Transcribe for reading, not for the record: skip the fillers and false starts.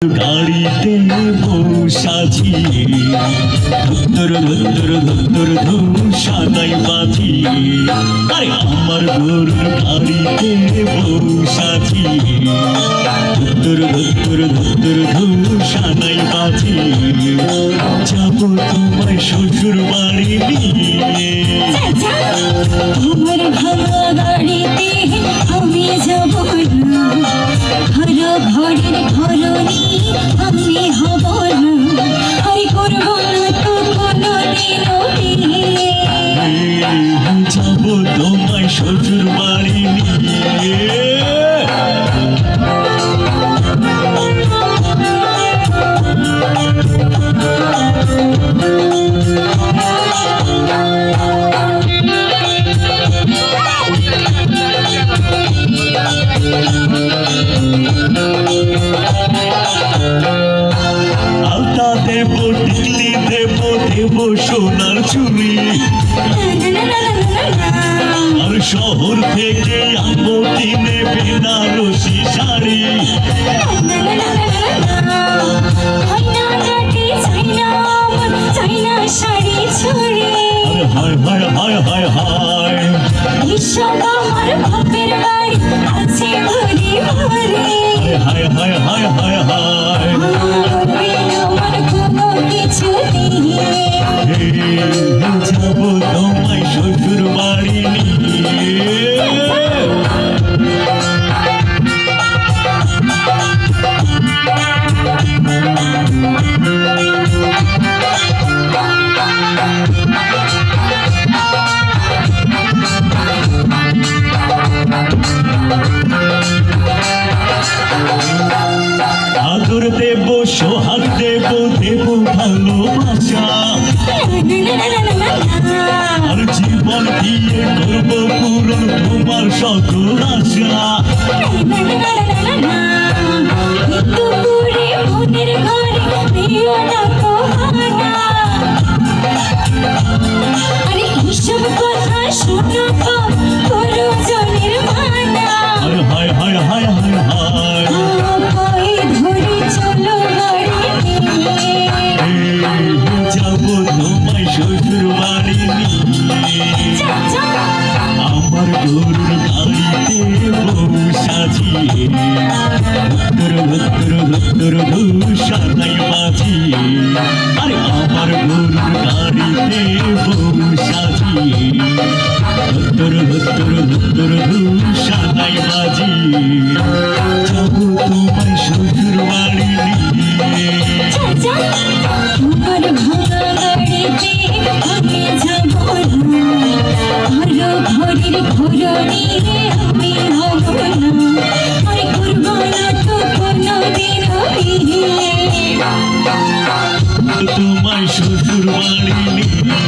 গাড়িতে বসাছিয়ে ধুত্তর ধুত্তর ধুত্তর ধূসানাই বাজিয়ে আরে আমার গরুর গাড়িতে বসাছিয়ে ধুত্তর ধুত্তর ধুত্তর ধূসানাই বাজিয়ে যাবো তোমায় শ্বশুর বাড়ি নিয়ে। তোমার ভাঙা গাড়িতে আমি যাব না, ঘর ঘরের ঘরনি আমি হব না, আর করব না তো কোনোদিনও বিয়ে। যাবো তোমায় শ্বশুর বাড়ি নিয়ে। আলতা দেব টিকলি দেব দেব সোনার চুড়ি আর শহর থেকে আনবো কিনে বেনারসি শাড়ি। হায় হায় হায় হায় হায় এসব আমার বাপের বাড়ি আছে ভরি ভরি, হায় হায় হায় হায় হায় আমার কোনো কিছু দিয়ে। যাবো তোমায় শ্বশুর বাড়ি নিয়ে। আদর দেব সোহাগ দেব দেব ভালোবাসা আর জীবন দিয়ে করবো পূরণ তোমার সকল আশা। দুপুরে মনের ঘরে দিও না তো হানা, আরে এইসব কথা শোনো তো প্রয়োজনের মানা। হায় হায় হায় হায় হায় পায়ে ধরে চলো বাড়ি নিয়ে। যাবো তোমায় শ্বশুর বাড়ি নিয়ে। আমার গরুর গাড়িতে বউ সাজিয়ে ধুত্তর ধুত্তর ধুত্তর ধূসানাই বাজিয়ে আরে আমার গরুর গাড়িতে বউ সাজিয়ে ধুত্তর ধুত্তর ধুত্তর ধূসানাই বাজিয়ে যাবো তোমায় শ্বশুর বাড়ি নিয়ে। তোমার ভাঙা গাড়িতে আমি যাব না, ঘর ঘরের ঘরনি আমি হব না, আর করব না তো কোনোদিনও বিয়ে। তোমায় শ্বশুর বাড়ি নিয়ে।